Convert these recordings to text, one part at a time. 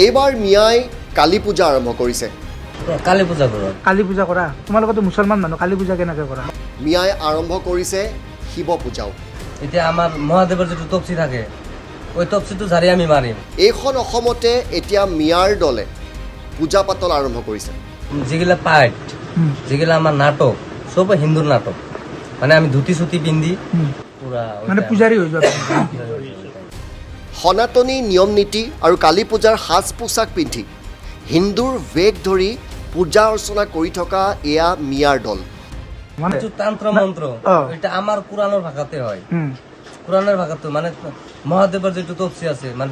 এইবাৰ মিয়াই কালী পূজা আৰম্ভ কৰিছে। কালী পূজা কৰা তোমালোকতো মুছলমান মানুহ কালী পূজা কেনেকৈ কৰা? মিয়াই আৰম্ভ কৰিছে শিৱ পূজাও। এতিয়া আমাৰ মহাদেৱৰ যিটো তপচি থাকে ওই তপচিটো ঝাৰি আমি মাৰিম। এইখন অসমতে এতিয়া মিয়াৰ দলে পূজা পাতল আৰম্ভ কৰিছে। যিগিলা পাঠ যিগিলা আমাৰ নাটক চব হিন্দুৰ নাটক, মানে আমি ধুতি চুতি পিন্ধি পুৰা মানে পূজাৰী হৈ যোৱা। সনাতনী নিয়ম নীতি আৰু কালী পূজাৰ সাজ পোছাক পিন্ধি হিন্দুৰ বেগ ধৰি পূজা অৰ্চনা কৰি থকা এয়া মিয়াৰ দল। মানে তন্ত্ৰ মন্ত্ৰ এটা আমাৰ কোৰাণৰ ভাষাতে হয়। কোৰাণৰ ভাষাটো মানে মহাদেৱৰ যিটো তপচি আছে, মানে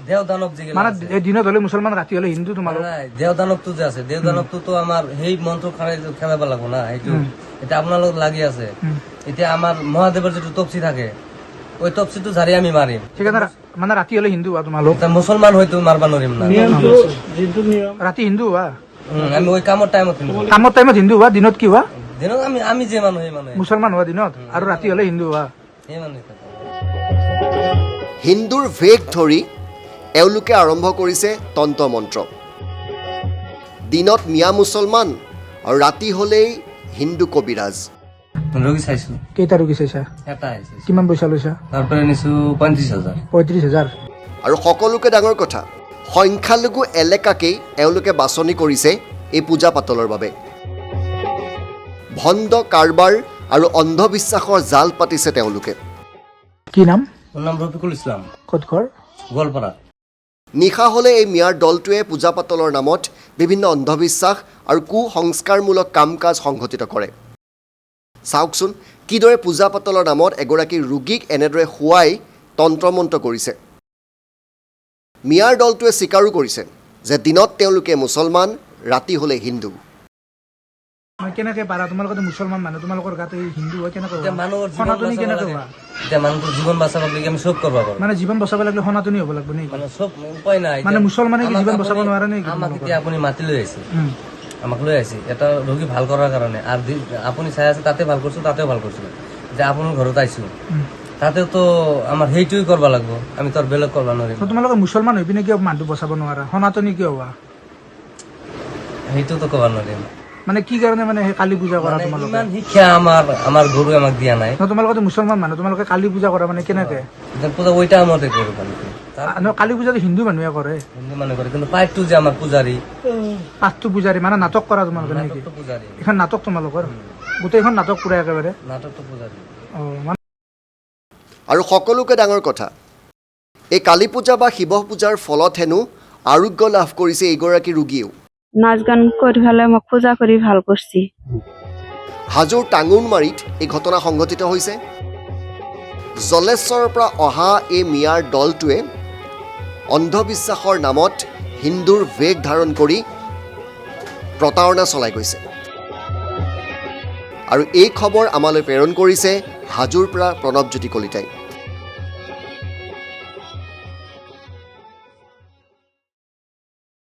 দেও দানৱ যিগিলা মানে এই দিনত হলে মুছলমান, ৰাতি হলে হিন্দু। তোমালোক দেও দানৱটো যে আছে, দেও দানৱটো আমাৰ সেই মন্ত্ৰ খেলাব লাগব না, সেইটো এতিয়া আপোনালোক লাগি আছে। এতিয়া আমাৰ মহাদেৱৰ যিটো তপচি থাকে ওই তপচিটো ঝাৰি আমি মাৰিম। ঠিক আছে, মানে ৰাতি হলে হিন্দু হোৱা তোমালোক? মুছলমান হয়তো মাৰবা নোৱাৰিম না, ৰাতি হিন্দু হোৱা? আমি ওই কামৰ টাইমত কামৰ টাইমত হিন্দু হোৱা, দিনত কি হোৱা? দিনত আমি যে মানুহ সেই মানুহ মুছলমান হোৱা দিনত, আৰু ৰাতি হলে হিন্দু হোৱা। সেই মানুহ হিন্দুৰ বেগ ধৰি এওঁলোকে আৰম্ভ কৰিছে তন্ত্ৰ মন্ত্ৰ। দিনত মিয়া মুছলমান আৰু ৰাতি হলেই হিন্দু কবিৰাজ। ৰোগী চাইছো। কেইটা ৰোগী চাইছা? এটা আহিছে। কিমান পইচা লৈছা? তাৰপৰা নিছো 35,000। 35,000। আৰু সকলোকে ডাঙৰ কথা, সংখ্যালঘু এলেকাকেই এওঁলোকে বাছনি কৰিছে এই পূজা পাতলৰ বাবে। ভণ্ড কাৰবাৰ আৰু অন্ধবিশ্বাসৰ জাল পাতিছে তেওঁলোকে। কি নাম? মোৰ নাম ৰফিকুল ইছলাম। ক'ত ঘৰ? গোৱালপাৰা। নিশা হ'লে এই মিয়াৰ দলটোৱে পূজা পাতলৰ নামত বিভিন্ন অন্ধবিশ্বাস আৰু কুসংস্কাৰমূলক কাম কাজ সংঘটিত কৰে। চাওকচোন কিদৰে পূজা পাতলৰ নামত এগৰাকী ৰোগীক এনেদৰে শুৱাই তন্ত্ৰমন্ত্ৰ কৰিছে। মিয়াৰ দলটোৱে স্বীকাৰো কৰিছে যে দিনত তেওঁলোকে মুছলমান, ৰাতি হ'লে হিন্দু। কেনেকৈ পাৰা? তোমালোকে মুছলমান মানুহ, তোমালোকৰ গাত এই হিন্দু হয় কেনেকৈ? এতিয়া মানুহৰ সনাতনী কেনেকৈ হোৱা? এতিয়া মানুহৰ জীৱন বচাব লাগে, আমি চব কৰিব পাৰোঁ। মানে জীৱন বচাব লাগিলে সনাতনী হ'ব লাগিব নেকি? মানে চব উপায় নাই। মানে মুছলমানে কি জীৱন বচাব নোৱাৰে নেকি? আমাক এতিয়া আপুনি মাতি লৈ আহিছে, আমাক লৈ আহিছে এটা ৰোগী ভাল কৰাৰ কাৰণে, আৰু আপুনি চাই আছে তাতে ভাল কৰিছো, তাতেও ভাল কৰিছো, যে আপোনাৰ ঘৰত আহিছো তাতেও তো আমাৰ সেইটোৱে কৰিব লাগিব, আমি তো বেলেগ কৰিব নোৱাৰিম। তোমালোকে মুছলমান হৈ পিনে কিয় মানুহ বচাব নোৱাৰা? সনাতনী কিয় হোৱা? সেইটোতো ক'ব নোৱাৰিম। মানে কি কাৰণে মানে সেই কালী পূজা কৰা তোমালোকে? ইমান শিক্ষা আমাৰ গুৰু আমাক দিয়া নাই। তোমালোকে মুছলমান মানুহ, তোমালোকে কালী পূজা কৰা মানে কেনেকে? পূজা ওইটা আমাতে কৰো। কালী পূজাটো হিন্দু মানুহে কৰে, হিন্দু মানুহে কৰে, কিন্তু পাঠটো যে আমাৰ পূজাৰী, পাঠটো পূজাৰী মানে নাটক কৰা তোমালোকে নেকি? পূজাৰী এখন নাটক তোমালোকৰ, গোটেইখন নাটক পুৰা একেবাৰে নাটকটো পূজাৰী। আৰু সকলোকে ডাঙৰ কথা, এই কালী পূজা বা শিৱ পূজাৰ ফলত হেনো আৰোগ্য লাভ কৰিছে এইগৰাকী ৰোগীয়েও। নাচ গান কৰি পেলাই মোক পূজা কৰি ভাল কৰিছে। হাজোৰ টাঙোনমাৰীত এই ঘটনা সংঘটিত হৈছে। জলেশ্বৰৰ পৰা অহা এই মিয়াৰ দলটোৱে অন্ধবিশ্বাসৰ নামত হিন্দুৰ বেগ ধাৰণ কৰি প্ৰতাৰণা চলাই গৈছে। আৰু এই খবৰ আমালৈ প্ৰেৰণ কৰিছে হাজোৰ পৰা প্ৰণৱজ্যোতি কলিতাই।